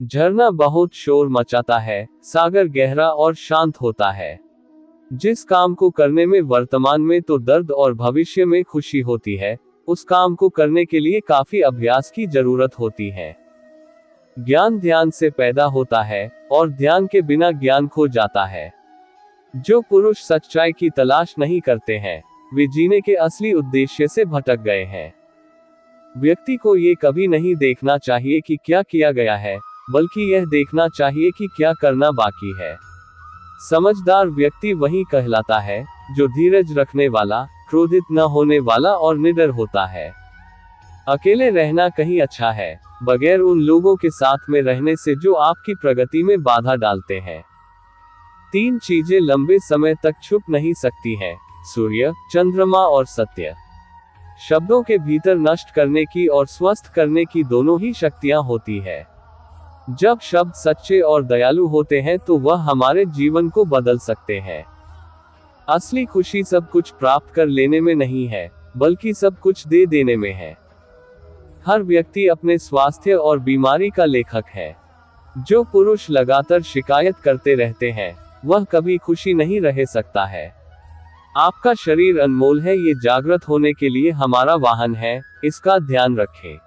झरना बहुत शोर मचाता है, सागर गहरा और शांत होता है। जिस काम को करने में वर्तमान में तो दर्द और भविष्य में खुशी होती है, उस काम को करने के लिए काफी अभ्यास की जरूरत होती है। ज्ञान ध्यान से पैदा होता है, और ध्यान के बिना ज्ञान खो जाता है। जो पुरुष सच्चाई की तलाश नहीं करते हैं, वे जीने के असली उद्देश्य से भटक गए हैं। व्यक्ति को ये कभी नहीं देखना चाहिए कि क्या किया गया है, बल्कि यह देखना चाहिए कि क्या करना बाकी है। समझदार व्यक्ति वही कहलाता है जो धीरज रखने वाला, क्रोधित न होने वाला और निडर होता है। अकेले रहना कहीं अच्छा है, बगैर उन लोगों के साथ में रहने से जो आपकी प्रगति में बाधा डालते हैं। 3 चीजें लंबे समय तक छुप नहीं सकती हैं: सूर्य, चंद्रमा और सत्य। शब्दों के भीतर नष्ट करने की और स्वस्थ करने की दोनों ही शक्तियां होती है। जब शब्द सच्चे और दयालु होते हैं तो वह हमारे जीवन को बदल सकते हैं। असली खुशी सब कुछ प्राप्त कर लेने में नहीं है, बल्कि सब कुछ दे देने में है। हर व्यक्ति अपने स्वास्थ्य और बीमारी का लेखक है। जो पुरुष लगातार शिकायत करते रहते हैं, वह कभी खुशी नहीं रह सकता है। आपका शरीर अनमोल है, ये जागृत होने के लिए हमारा वाहन है, इसका ध्यान रखें।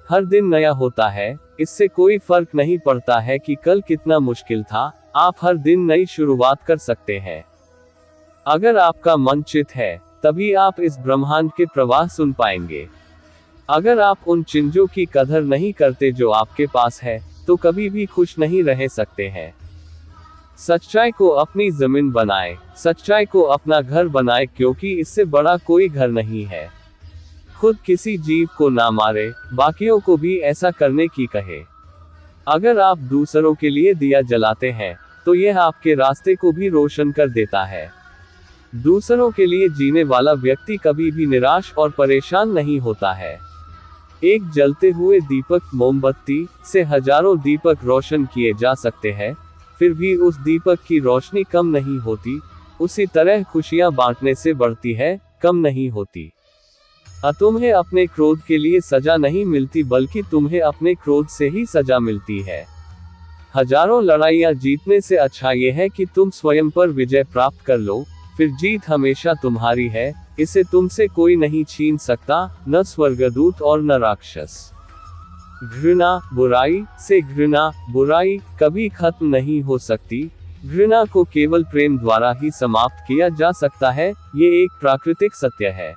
हर दिन नया होता है, इससे कोई फर्क नहीं पड़ता है कि कल कितना मुश्किल था, आप हर दिन नई शुरुआत कर सकते हैं। अगर आपका मन चित है, तभी आप इस ब्रह्मांड के प्रवाह सुन पाएंगे। अगर आप उन चीजों की कदर नहीं करते जो आपके पास है, तो कभी भी खुश नहीं रह सकते हैं। सच्चाई को अपनी जमीन बनाए, सच्चाई को अपना घर बनाए, क्योंकि इससे बड़ा कोई घर नहीं है। खुद किसी जीव को ना मारे, बाकियों को भी ऐसा करने की कहे। अगर आप दूसरों के लिए दिया जलाते हैं, तो यह आपके रास्ते को भी रोशन कर देता है। दूसरों के लिए जीने वाला व्यक्ति कभी भी निराश और परेशान नहीं होता है। एक जलते हुए दीपक मोमबत्ती से हजारों दीपक रोशन किए जा सकते हैं, फिर भी उस दीपक की रोशनी कम नहीं होती। उसी तरह खुशियां बांटने से बढ़ती है, कम नहीं होती। तुम्हें अपने क्रोध के लिए सजा नहीं मिलती, बल्कि तुम्हें अपने क्रोध से ही सजा मिलती है। हजारों लड़ाइयां जीतने से अच्छा यह है कि तुम स्वयं पर विजय प्राप्त कर लो, फिर जीत हमेशा तुम्हारी है, इसे तुमसे कोई नहीं छीन सकता, न स्वर्गदूत और न राक्षस। घृणा, बुराई से घृणा, बुराई कभी खत्म नहीं हो सकती। घृणा को केवल प्रेम द्वारा ही समाप्त किया जा सकता है, ये एक प्राकृतिक सत्य है।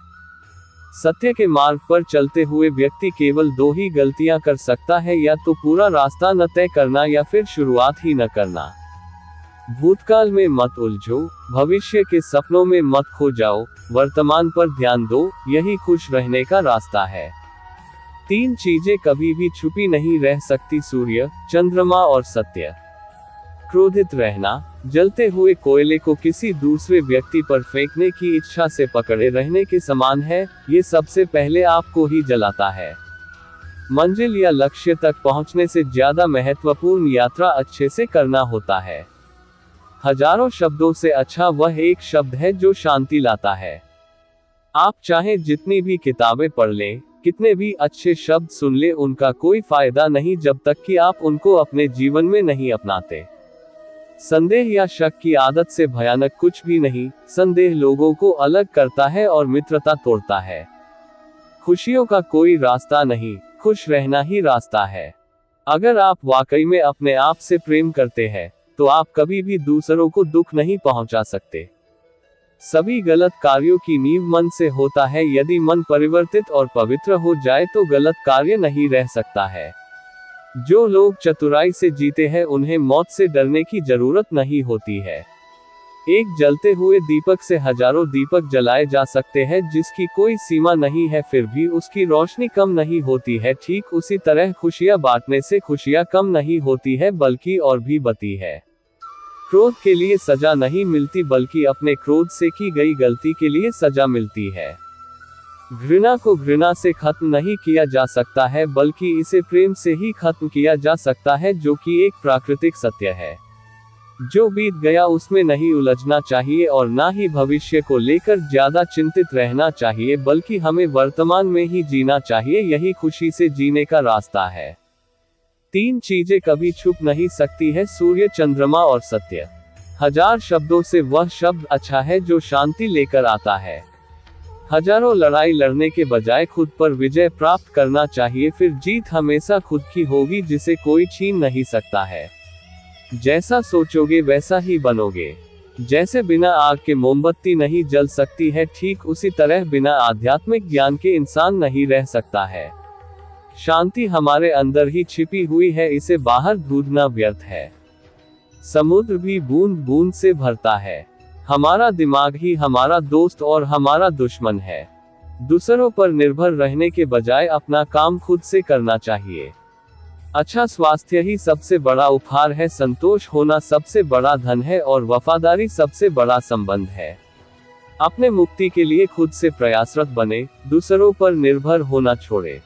सत्य के मार्ग पर चलते हुए व्यक्ति केवल 2 ही गलतियां कर सकता है, या तो पूरा रास्ता न तय करना या फिर शुरुआत ही न करना। भूतकाल में मत उलझो, भविष्य के सपनों में मत खो जाओ, वर्तमान पर ध्यान दो, यही खुश रहने का रास्ता है। 3 चीजें कभी भी छुपी नहीं रह सकती: सूर्य, चंद्रमा और सत्य। क्रोधित रहना, जलते हुए कोयले को किसी दूसरे व्यक्ति पर फेंकने की इच्छा से पकड़े रहने के समान है, ये सबसे पहले आपको ही जलाता है। मंजिल या लक्ष्य तक पहुंचने से ज्यादा महत्वपूर्ण यात्रा अच्छे से करना होता है। हजारों शब्दों से अच्छा वह एक शब्द है जो शांति लाता है। आप चाहे जितनी भी किताबें पढ़ लें, कितने भी अच्छे शब्द सुन ले, उनका कोई फायदा नहीं जब तक कि आप उनको अपने जीवन में नहीं अपनाते। संदेह या शक की आदत से भयानक कुछ भी नहीं। संदेह लोगों को अलग करता है और मित्रता तोड़ता है। खुशियों का कोई रास्ता नहीं, खुश रहना ही रास्ता है। अगर आप वाकई में अपने आप से प्रेम करते हैं, तो आप कभी भी दूसरों को दुख नहीं पहुंचा सकते। सभी गलत कार्यों की नींव मन से होता है। यदि मन परिवर्तित और पवित्र हो जाए तो गलत कार्य नहीं रह सकता है। जो लोग चतुराई से जीते हैं, उन्हें मौत से डरने की जरूरत नहीं होती है। एक जलते हुए दीपक से हजारों दीपक जलाए जा सकते हैं, जिसकी कोई सीमा नहीं है, फिर भी उसकी रोशनी कम नहीं होती है। ठीक उसी तरह खुशियां बांटने से खुशियां कम नहीं होती है, बल्कि और भी बढ़ती है। क्रोध के लिए सजा नहीं मिलती, बल्कि अपने क्रोध से की गई गलती के लिए सजा मिलती है। घृणा को घृणा से खत्म नहीं किया जा सकता है, बल्कि इसे प्रेम से ही खत्म किया जा सकता है, जो कि एक प्राकृतिक सत्य है। जो बीत गया उसमें नहीं उलझना चाहिए और ना ही भविष्य को लेकर ज्यादा चिंतित रहना चाहिए, बल्कि हमें वर्तमान में ही जीना चाहिए। यही खुशी से जीने का रास्ता है। तीन चीजें कभी छुप नहीं सकती है, सूर्य, चंद्रमा और सत्य। 1000 शब्दों से वह शब्द अच्छा है जो शांति लेकर आता है। हजारों लड़ाई लड़ने के बजाय खुद पर विजय प्राप्त करना चाहिए, फिर जीत हमेशा खुद की होगी जिसे कोई छीन नहीं सकता है। जैसा सोचोगे वैसा ही बनोगे। जैसे बिना आग के मोमबत्ती नहीं जल सकती है, ठीक उसी तरह बिना आध्यात्मिक ज्ञान के इंसान नहीं रह सकता है। शांति हमारे अंदर ही छिपी हुई है, इसे बाहर ढूंढना व्यर्थ है। समुद्र भी बूंद बूंद से भरता है। हमारा दिमाग ही हमारा दोस्त और हमारा दुश्मन है। दूसरों पर निर्भर रहने के बजाय अपना काम खुद से करना चाहिए। अच्छा स्वास्थ्य ही सबसे बड़ा उपहार है, संतोष होना सबसे बड़ा धन है और वफादारी सबसे बड़ा संबंध है। अपने मुक्ति के लिए खुद से प्रयासरत बने, दूसरों पर निर्भर होना छोड़े।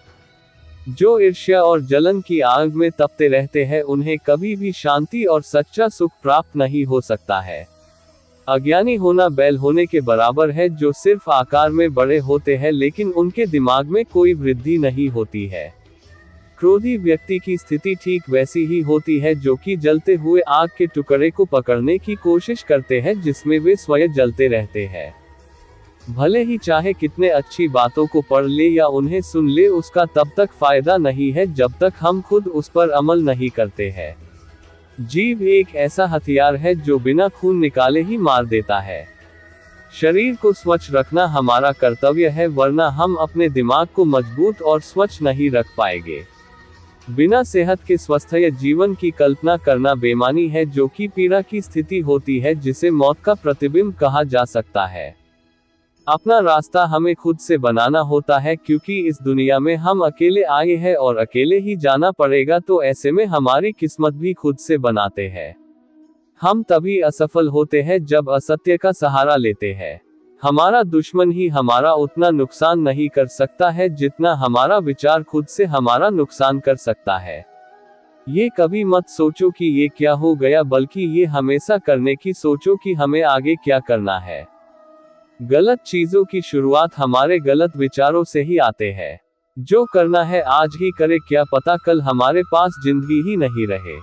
जो ईर्ष्या और जलन की आग में तपते रहते हैं, उन्हें कभी भी शांति और सच्चा सुख प्राप्त नहीं हो सकता है। अज्ञानी होना बैल होने के बराबर है, जो सिर्फ आकार में बड़े होते हैं लेकिन उनके दिमाग में कोई वृद्धि नहीं होती है। क्रोधी व्यक्ति की स्थिति ठीक वैसी ही होती है जो कि जलते हुए आग के टुकड़े को पकड़ने की कोशिश करते हैं जिसमें वे स्वयं जलते रहते हैं। भले ही चाहे कितने अच्छी बातों को पढ़ ले या उन्हें सुन ले, उसका तब तक फायदा नहीं है जब तक हम खुद उस पर अमल नहीं करते हैं। जीभ एक ऐसा हथियार है जो बिना खून निकाले ही मार देता है। शरीर को स्वच्छ रखना हमारा कर्तव्य है, वरना हम अपने दिमाग को मजबूत और स्वच्छ नहीं रख पाएंगे। बिना सेहत के स्वस्थ जीवन की कल्पना करना बेईमानी है, जो कि पीड़ा की स्थिति होती है जिसे मौत का प्रतिबिंब कहा जा सकता है। अपना रास्ता हमें खुद से बनाना होता है, क्योंकि इस दुनिया में हम अकेले आए हैं और अकेले ही जाना पड़ेगा, तो ऐसे में हमारी किस्मत भी खुद से बनाते हैं। हम तभी असफल होते हैं जब असत्य का सहारा लेते हैं। हमारा दुश्मन ही हमारा उतना नुकसान नहीं कर सकता है जितना हमारा विचार खुद से हमारा नुकसान कर सकता है। ये कभी मत सोचो कि ये क्या हो गया, बल्कि ये हमेशा करने की सोचो कि हमें आगे क्या करना है। गलत चीजों की शुरुआत हमारे गलत विचारों से ही आते हैं। जो करना है आज ही करे, क्या पता कल हमारे पास जिंदगी ही नहीं रहे।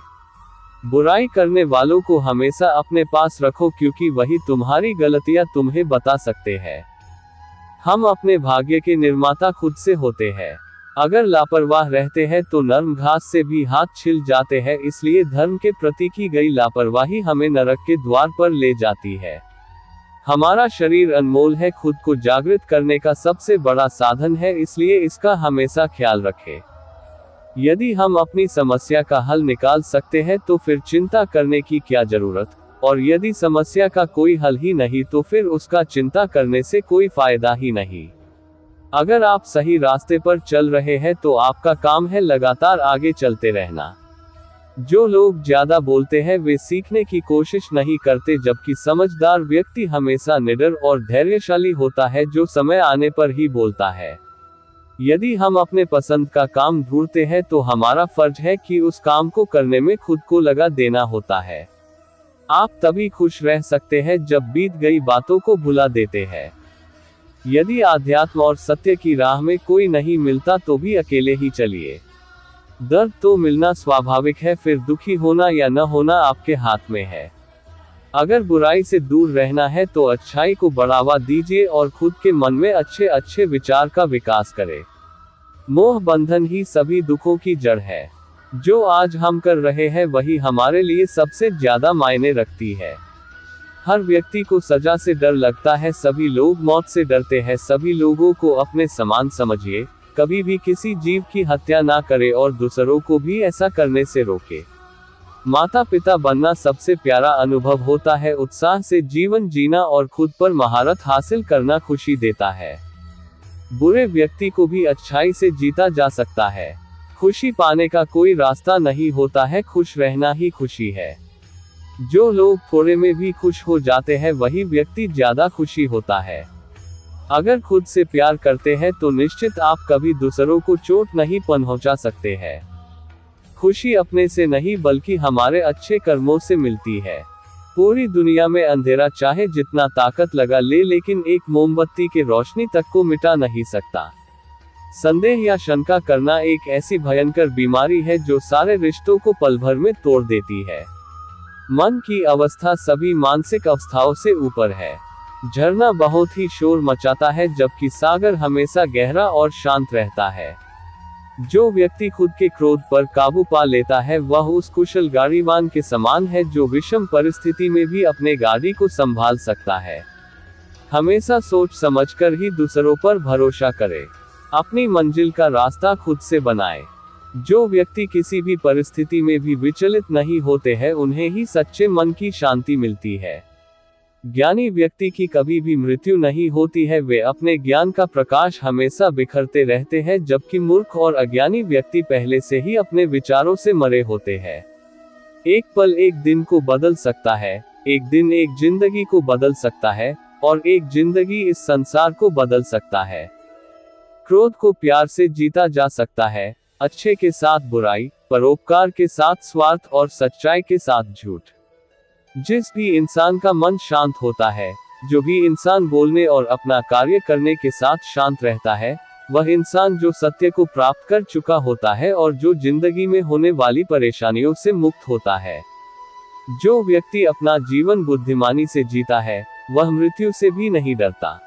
बुराई करने वालों को हमेशा अपने पास रखो, क्योंकि वही तुम्हारी गलतियां तुम्हें बता सकते हैं। हम अपने भाग्य के निर्माता खुद से होते हैं। अगर लापरवाह रहते हैं तो नर्म घास से भी हाथ छिल जाते हैं, इसलिए धर्म के प्रति की गई लापरवाही हमें नरक के द्वार पर ले जाती है। हमारा शरीर अनमोल है, खुद को जागृत करने का सबसे बड़ा साधन है, इसलिए इसका हमेशा ख्याल रखें। यदि हम अपनी समस्या का हल निकाल सकते हैं तो फिर चिंता करने की क्या जरूरत, और यदि समस्या का कोई हल ही नहीं तो फिर उसका चिंता करने से कोई फायदा ही नहीं। अगर आप सही रास्ते पर चल रहे हैं तो आपका काम है लगातार आगे चलते रहना। जो लोग ज्यादा बोलते हैं वे सीखने की कोशिश नहीं करते, जबकि समझदार व्यक्ति हमेशा निडर और धैर्यशाली होता है, जो समय आने पर ही बोलता है। यदि हम अपने पसंद का काम ढूंढते हैं तो हमारा फर्ज है कि उस काम को करने में खुद को लगा देना होता है। आप तभी खुश रह सकते हैं जब बीत गई बातों को भुला देते हैं। यदि आध्यात्म और सत्य की राह में कोई नहीं मिलता तो भी अकेले ही चलिए। दर्द तो मिलना स्वाभाविक है, फिर दुखी होना या न होना आपके हाथ में है। अगर बुराई से दूर रहना है तो अच्छाई को बढ़ावा दीजिए और खुद के मन में अच्छे अच्छे विचार का विकास करें। मोह बंधन ही सभी दुखों की जड़ है। जो आज हम कर रहे हैं वही हमारे लिए सबसे ज्यादा मायने रखती है। हर व्यक्ति को सजा से डर लगता है, सभी लोग मौत से डरते हैं। सभी लोगों को अपने समान समझिए, कभी भी किसी जीव की हत्या ना करे और दूसरों को भी ऐसा करने से रोके। माता पिता बनना सबसे प्यारा अनुभव होता है। उत्साह से जीवन जीना और खुद पर महारत हासिल करना खुशी देता है। बुरे व्यक्ति को भी अच्छाई से जीता जा सकता है। खुशी पाने का कोई रास्ता नहीं होता है, खुश रहना ही खुशी है। जो लोग थोड़े में भी खुश हो जाते हैं वही व्यक्ति ज्यादा खुशी होता है। अगर खुद से प्यार करते हैं तो निश्चित आप कभी दूसरों को चोट नहीं पहुंचा सकते हैं। खुशी अपने से नहीं बल्कि हमारे अच्छे कर्मों से मिलती है। पूरी दुनिया में अंधेरा चाहे जितना ताकत लगा ले, लेकिन एक मोमबत्ती के रोशनी तक को मिटा नहीं सकता। संदेह या शंका करना एक ऐसी भयंकर बीमारी है जो सारे रिश्तों को पल भर में तोड़ देती है। मन की अवस्था सभी मानसिक अवस्थाओं से ऊपर है। झरना बहुत ही शोर मचाता है जबकि सागर हमेशा गहरा और शांत रहता है। जो व्यक्ति खुद के क्रोध पर काबू पा लेता है वह उस कुशल गाड़ीवान के समान है जो विषम परिस्थिति में भी अपने गाड़ी को संभाल सकता है। हमेशा सोच समझकर ही दूसरों पर भरोसा करे। अपनी मंजिल का रास्ता खुद से बनाए। जो व्यक्ति किसी भी परिस्थिति में भी विचलित नहीं होते हैं उन्हें ही सच्चे मन की शांति मिलती है। ज्ञानी व्यक्ति की कभी भी मृत्यु नहीं होती है, वे अपने ज्ञान का प्रकाश हमेशा बिखरते रहते हैं, जबकि मूर्ख और अज्ञानी व्यक्ति पहले से ही अपने विचारों से मरे होते हैं। एक पल एक दिन को बदल सकता है, एक दिन एक जिंदगी को बदल सकता है, और एक जिंदगी इस संसार को बदल सकता है। क्रोध को प्यार से जीता जा सकता है, अच्छे के साथ बुराई, परोपकार के साथ स्वार्थ और सच्चाई के साथ झूठ। जिस भी इंसान का मन शांत होता है, जो भी इंसान बोलने और अपना कार्य करने के साथ शांत रहता है, वह इंसान जो सत्य को प्राप्त कर चुका होता है और जो जिंदगी में होने वाली परेशानियों से मुक्त होता है। जो व्यक्ति अपना जीवन बुद्धिमानी से जीता है, वह मृत्यु से भी नहीं डरता।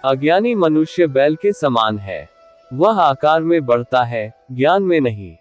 अज्ञानी मनुष्य बैल के समान है। वह आकार में बढ़ता है, ज्ञान में नहीं।